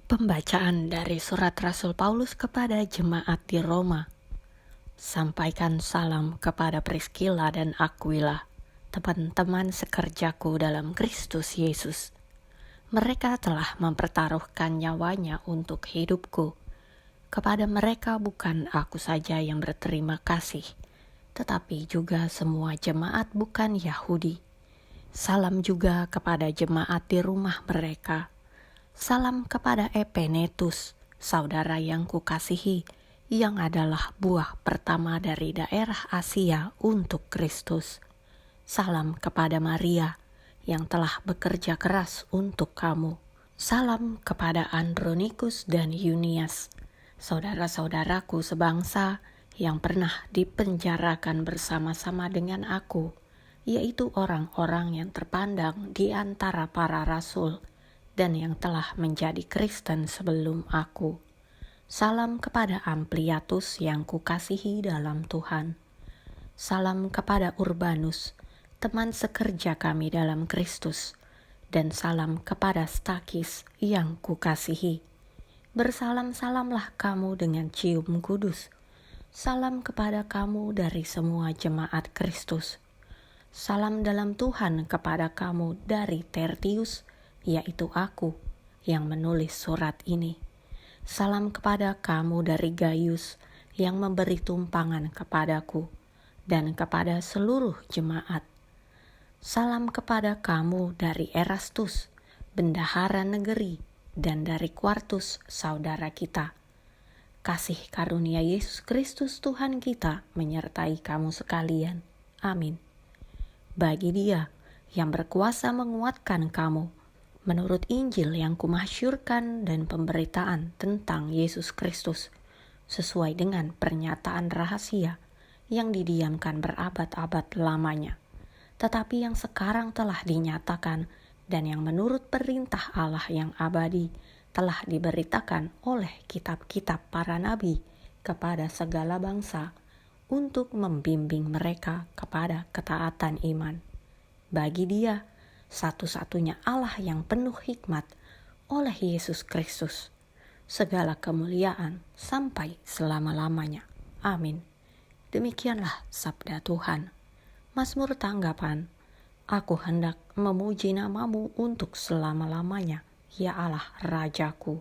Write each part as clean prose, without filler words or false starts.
Pembacaan dari surat Rasul Paulus kepada jemaat di Roma. Sampaikan salam kepada Priskila dan Aquila, teman-teman sekerjaku dalam Kristus Yesus. Mereka telah mempertaruhkan nyawanya untuk hidupku. Kepada mereka bukan aku saja yang berterima kasih, tetapi juga semua jemaat bukan Yahudi. Salam juga kepada jemaat di rumah mereka. Salam kepada Epenetus, saudara yang kukasihi, yang adalah buah pertama dari daerah Asia untuk Kristus. Salam kepada Maria, yang telah bekerja keras untuk kamu. Salam kepada Andronikus dan Yunias, saudara-saudaraku sebangsa yang pernah dipenjarakan bersama-sama dengan aku, yaitu orang-orang yang terpandang di antara para rasul, dan yang telah menjadi Kristen sebelum aku. Salam kepada Ampliatus yang kukasihi dalam Tuhan. Salam kepada Urbanus, teman sekerja kami dalam Kristus. Dan salam kepada Stakis yang kukasihi. Bersalam-salamlah kamu dengan cium kudus. Salam kepada kamu dari semua jemaat Kristus. Salam dalam Tuhan kepada kamu dari Tertius, yaitu aku yang menulis surat ini. Salam kepada kamu dari Gaius yang memberi tumpangan kepadaku, dan kepada seluruh jemaat. Salam kepada kamu dari Erastus, bendahara negeri, dan dari Quartus, saudara kita. Kasih karunia Yesus Kristus Tuhan kita menyertai kamu sekalian. Amin. Bagi Dia yang berkuasa menguatkan kamu, menurut Injil yang kumasyurkan dan pemberitaan tentang Yesus Kristus, sesuai dengan pernyataan rahasia yang didiamkan berabad-abad lamanya, tetapi yang sekarang telah dinyatakan dan yang menurut perintah Allah yang abadi telah diberitakan oleh kitab-kitab para nabi kepada segala bangsa untuk membimbing mereka kepada ketaatan iman. Bagi Dia, satu-satunya Allah yang penuh hikmat, oleh Yesus Kristus, segala kemuliaan sampai selama-lamanya. Amin. Demikianlah sabda Tuhan. Mazmur tanggapan. Aku hendak memuji namamu untuk selama-lamanya, ya Allah Rajaku.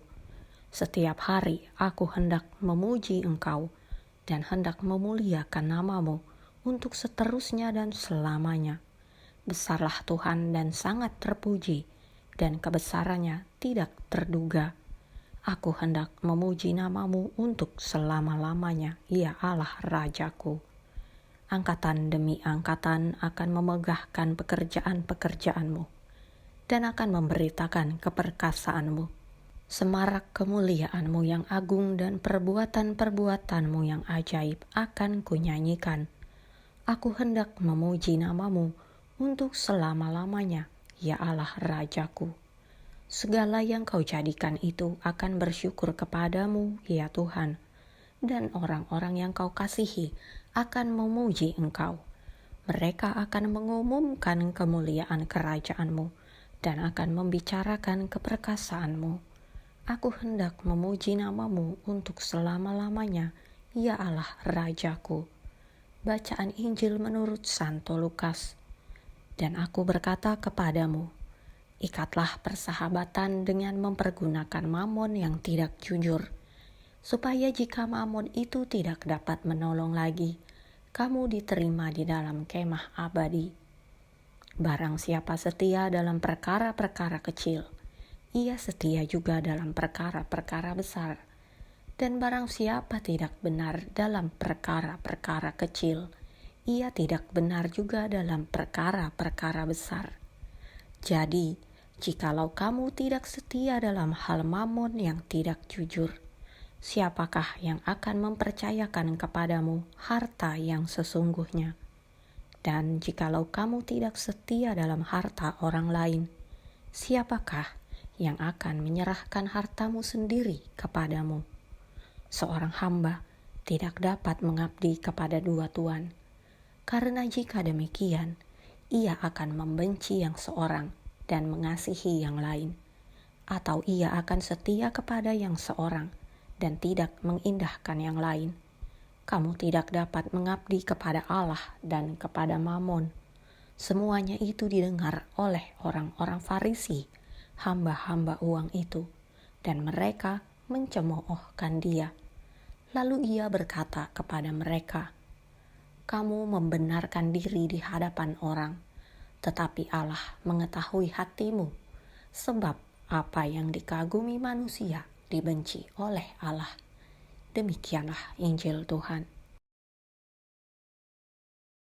Setiap hari aku hendak memuji Engkau dan hendak memuliakan namamu untuk seterusnya dan selamanya. Besarlah Tuhan dan sangat terpuji, dan kebesarannya tidak terduga. Aku hendak memuji namamu untuk selama-lamanya, ya Allah Rajaku. Angkatan demi angkatan akan memegahkan pekerjaan-pekerjaanmu, dan akan memberitakan keperkasaanmu. Semarak kemuliaanmu yang agung dan perbuatan-perbuatanmu yang ajaib akan kunyanyikan. Aku hendak memuji namamu untuk selama-lamanya, ya Allah Rajaku. Segala yang kau jadikan itu akan bersyukur kepadamu, ya Tuhan, dan orang-orang yang kau kasihi akan memuji Engkau. Mereka akan mengumumkan kemuliaan kerajaanmu dan akan membicarakan keperkasaanmu. Aku hendak memuji namamu untuk selama-lamanya, ya Allah Rajaku. Bacaan Injil menurut Santo Lukas. Dan aku berkata kepadamu, ikatlah persahabatan dengan mempergunakan mamon yang tidak jujur, supaya jika mamon itu tidak dapat menolong lagi, kamu diterima di dalam kemah abadi. Barang siapa setia dalam perkara-perkara kecil, ia setia juga dalam perkara-perkara besar. Dan barang siapa tidak benar dalam perkara-perkara kecil, ia tidak benar juga dalam perkara-perkara besar. Jadi, jikalau kamu tidak setia dalam hal mamon yang tidak jujur, siapakah yang akan mempercayakan kepadamu harta yang sesungguhnya? Dan jikalau kamu tidak setia dalam harta orang lain, siapakah yang akan menyerahkan hartamu sendiri kepadamu? Seorang hamba tidak dapat mengabdi kepada dua tuan, karena jika demikian, ia akan membenci yang seorang dan mengasihi yang lain, Atau ia akan setia kepada yang seorang dan tidak mengindahkan yang lain? Kamu tidak dapat mengabdi kepada Allah dan kepada Mamon. Semuanya itu didengar oleh orang-orang Farisi, hamba-hamba uang itu, dan mereka mencemoohkan dia. Lalu ia berkata kepada mereka, "Kamu membenarkan diri di hadapan orang, tetapi Allah mengetahui hatimu, sebab apa yang dikagumi manusia dibenci oleh Allah." Demikianlah Injil Tuhan.